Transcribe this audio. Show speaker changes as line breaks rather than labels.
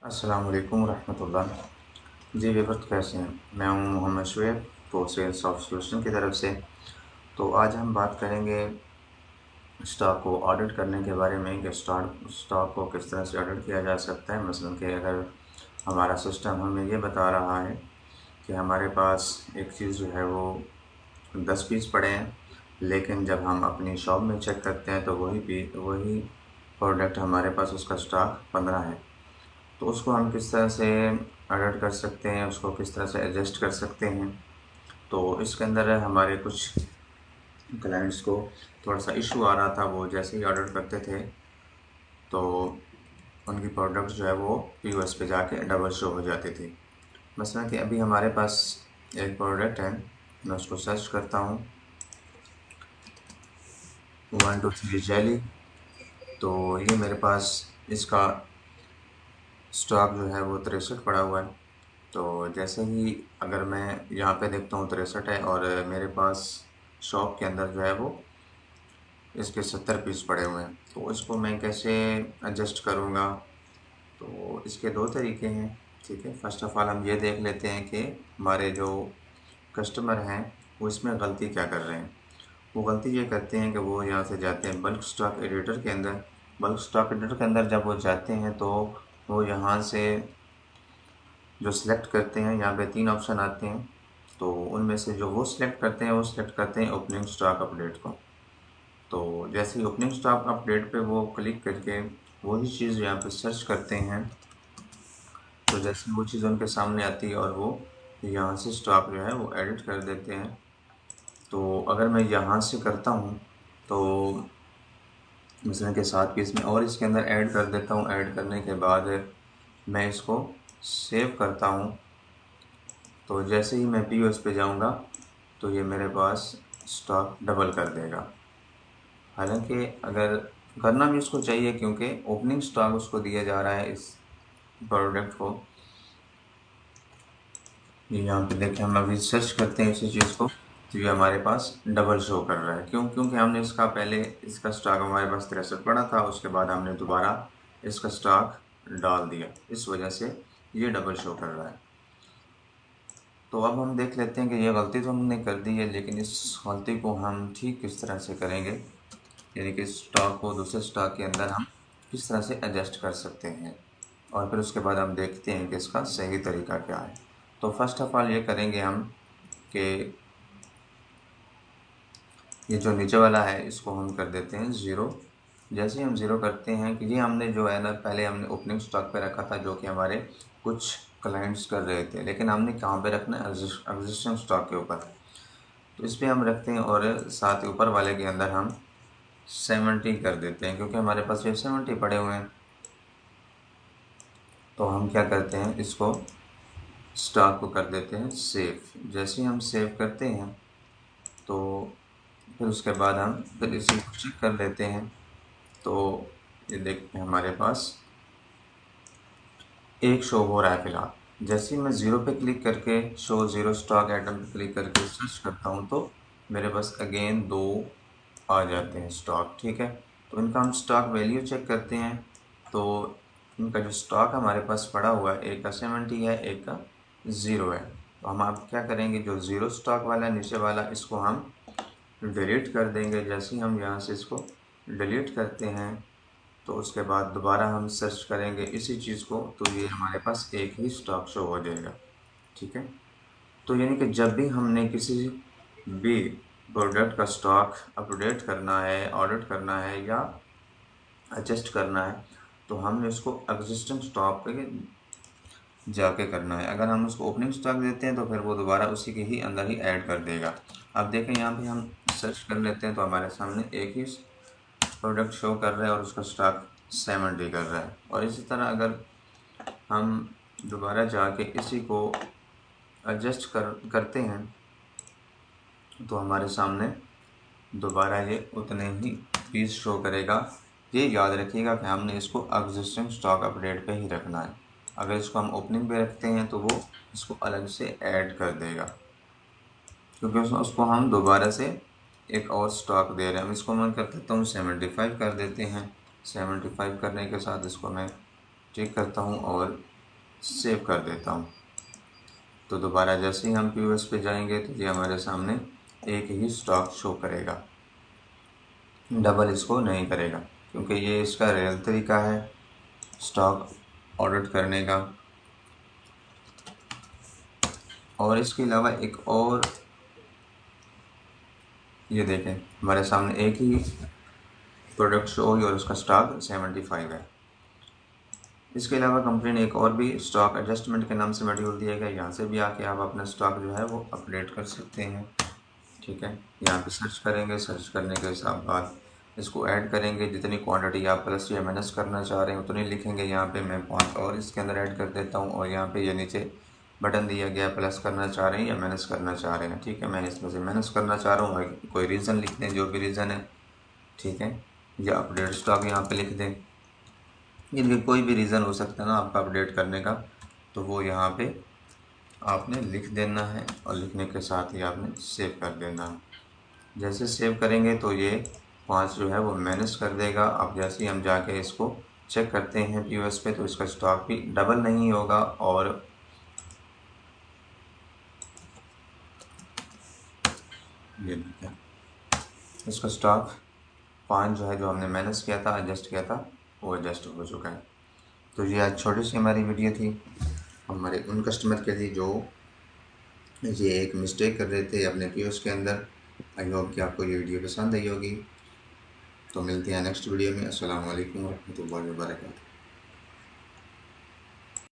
अस्सलाम वालेकुम रहमतुल्लाह। जी विवर्त कैसे हैं? मैं हूं मोहम्मद शुएब तो सेल्स ऑफ सॉल्यूशन की तरफ से। तो आज हम बात करेंगे स्टॉक को ऑडिट करने के बारे में कि स्टॉक को किस तरह से ऑडिट किया जा सकता है। मसलन कि अगर हमारा सिस्टम हमें ये बता रहा है कि हमारे पास एक चीज़ जो है वो 10 पीस पड़े हैं, लेकिन जब हम अपनी शॉप में चेक करते हैं तो वही प्रोडक्ट हमारे पास उसका स्टॉक 15 है। तो उसको हम किस तरह से एडिट कर सकते हैं, उसको किस तरह से एडजस्ट कर सकते हैं। तो इसके अंदर हमारे कुछ क्लाइंट्स को थोड़ा सा इशू आ रहा था। वो जैसे ही ऑर्डर करते थे तो उनकी प्रोडक्ट जो है वो पीओएस पे जाके डबल शो हो जाती थी। मसलन कि अभी हमारे पास एक प्रोडक्ट है, मैं उसको सर्च करता हूँ 123 जेली। तो ये मेरे पास इसका स्टॉक जो है वो 63 पड़ा हुआ है। तो जैसे ही अगर मैं यहाँ पे देखता हूँ 63 है और मेरे पास शॉप के अंदर जो है वो इसके 70 पीस पड़े हुए हैं, तो इसको मैं कैसे एडजस्ट करूँगा। तो इसके दो तरीके हैं। ठीक है, फर्स्ट ऑफ ऑल हम ये देख लेते हैं कि हमारे जो कस्टमर हैं वो इसमें गलती क्या कर रहे हैं। वो गलती ये करते हैं कि वो यहाँ से जाते हैं बल्क स्टॉक एडिटर के अंदर। बल्क स्टॉक एडिटर के अंदर जब वो जाते हैं तो वो यहाँ से जो सिलेक्ट करते हैं, यहाँ पे 3 ऑप्शन आते हैं। तो उनमें से जो वो सिलेक्ट करते हैं, वो सिलेक्ट करते हैं ओपनिंग स्टॉक अपडेट को। तो जैसे ही ओपनिंग स्टॉक अपडेट पे वो क्लिक करके वही चीज़ यहाँ पे सर्च करते हैं, तो जैसे वो चीज़ उनके सामने आती है और वो यहाँ से स्टॉक जो है वो एडिट कर देते हैं। तो अगर मैं यहाँ से करता हूँ तो मिश्रण के 7 पीस में और इसके अंदर ऐड कर देता हूँ। ऐड करने के बाद मैं इसको सेव करता हूँ। तो जैसे ही मैं पीओएस पे जाऊंगा तो ये मेरे पास स्टॉक डबल कर देगा। हालांकि अगर करना भी उसको चाहिए क्योंकि ओपनिंग स्टॉक उसको दिया जा रहा है इस प्रोडक्ट को। ये यहाँ पे देखें, हम अभी सर्च करते हैं इसी चीज़ को तो ये हमारे पास डबल शो कर रहा है। क्यों? क्योंकि हमने इसका पहले इसका स्टॉक हमारे पास 63 पड़ा था, उसके बाद हमने दोबारा इसका स्टॉक डाल दिया, इस वजह से ये डबल शो कर रहा है। तो अब हम देख लेते हैं कि ये गलती तो हमने कर दी है, लेकिन इस गलती को हम ठीक किस तरह से करेंगे, यानी कि स्टॉक को दूसरे स्टॉक के अंदर हम किस तरह से एडजस्ट कर सकते हैं। और फिर उसके बाद हम देखते हैं कि इसका सही तरीका क्या है। तो फर्स्ट ऑफ ऑल ये करेंगे हम कि ये जो नीचे वाला है इसको हम कर देते हैं ज़ीरो। जैसे ही हम ज़ीरो करते हैं कि ये हमने जो है ना, पहले हमने ओपनिंग स्टॉक पे रखा था जो कि हमारे कुछ क्लाइंट्स कर रहे थे, लेकिन हमने कहाँ पे रखना है, एग्जिस्टिंग स्टॉक के ऊपर। तो इस पर हम रखते हैं और साथ ही ऊपर वाले के अंदर हम 70 कर देते हैं, क्योंकि हमारे पास ये 70 पड़े हुए हैं। तो हम क्या करते हैं, इसको स्टॉक को कर देते हैं सेव। जैसे ही हम सेव करते हैं तो फिर उसके बाद हम फिर इसी को चेक कर लेते हैं। तो ये देखते हैं हमारे पास एक शो हो रहा है फिलहाल। जैसे ही मैं ज़ीरो पे क्लिक करके शो ज़ीरो स्टॉक आइटम पे क्लिक करके सर्च करता हूँ तो मेरे पास अगेन दो आ जाते हैं स्टॉक। ठीक है, तो इनका हम स्टॉक वैल्यू चेक करते हैं। तो इनका जो स्टॉक हमारे पास पड़ा हुआ है, एक का 70 है, एक का ज़ीरो है। तो हम आप क्या करेंगे, जो ज़ीरो स्टॉक वाला नीचे वाला इसको हम डिलीट कर देंगे। जैसे ही हम यहाँ से इसको डिलीट करते हैं तो उसके बाद दोबारा हम सर्च करेंगे इसी चीज़ को, तो ये हमारे पास एक ही स्टॉक शो हो जाएगा। ठीक है, तो यानी कि जब भी हमने किसी भी प्रोडक्ट का स्टॉक अपडेट करना है, ऑडिट करना है या एडजस्ट करना है, तो हमने उसको एग्जिस्टिंग स्टॉक पे जाके करना है। अगर हम उसको ओपनिंग स्टॉक देते हैं तो फिर वो दोबारा उसी के ही अंदर ही ऐड कर देगा। अब देखें यहाँ पे हम सर्च कर लेते हैं तो हमारे सामने एक ही प्रोडक्ट शो कर रहा है और उसका स्टॉक 70 कर रहा है। और इसी तरह अगर हम दोबारा जाके इसी को एडजस्ट करते हैं तो हमारे सामने दोबारा ये उतने ही पीस शो करेगा। ये याद रखिएगा कि हमने इसको एग्जिस्टिंग स्टॉक अपडेट पे ही रखना है। अगर इसको हम ओपनिंग पे रखते हैं तो वो इसको अलग से ऐड कर देगा, क्योंकि उसको हम दोबारा से एक और स्टॉक दे रहे हैं। हम इसको मैं कर देता हूँ 75 कर देते हैं। 75 करने के साथ इसको मैं चेक करता हूँ और सेव कर देता हूँ। तो दोबारा जैसे ही हम पीओएस पे जाएंगे तो ये हमारे सामने एक ही स्टॉक शो करेगा, डबल इसको नहीं करेगा, क्योंकि ये इसका रियल तरीका है स्टॉक ऑडिट करने का। और इसके अलावा एक और, ये देखें हमारे सामने एक ही प्रोडक्ट शो हुई और उसका स्टॉक 75 है। इसके अलावा कंपनी ने एक और भी स्टॉक एडजस्टमेंट के नाम से मॉड्यूल दिया गया, यहाँ से भी आके आप अपना स्टॉक जो है वो अपडेट कर सकते हैं। ठीक है, यहाँ पे सर्च करेंगे, सर्च करने के हिसाब बाद इसको ऐड करेंगे, जितनी क्वांटिटी आप प्लस या माइनस करना चाह रहे हैं उतनी लिखेंगे। यहाँ पे मैं 5 और इसके अंदर ऐड कर देता हूँ, और यहाँ पे ये नीचे बटन दिया गया प्लस करना चाह रहे हैं या माइनस करना चाह रहे हैं। ठीक है, मैं इसमें से माइनस करना चाह रहा हूँ, कोई रीज़न लिख दें, जो भी रीज़न है। ठीक है, या अपडेट स्टॉक यहाँ पे लिख दें, इनके कोई भी रीज़न हो सकता है ना आपका अपडेट करने का, तो वो यहाँ पे आपने लिख देना है, और लिखने के साथ ही आपने सेव कर देना है। जैसे सेव करेंगे तो ये 5 जो है वो माइनस कर देगा। अब जैसे ही हम जाके इसको चेक करते हैं पीओएस पे, तो इसका स्टॉक भी डबल नहीं होगा, और ये देखिए इसका स्टॉक 5 जो है, जो हमने माइनस किया था, एडजस्ट किया था, वो एडजस्ट हो चुका है। तो ये आज छोटी सी हमारी वीडियो थी हमारे उन कस्टमर के लिए जो ये एक मिस्टेक कर रहे थे अपने पीओएस के अंदर। आई होप कि आपको ये वीडियो पसंद आई होगी। तो मिलते हैं नेक्स्ट वीडियो में। अस्सलाम वालेकुम रहमतुल्लाहि व बरकातहू।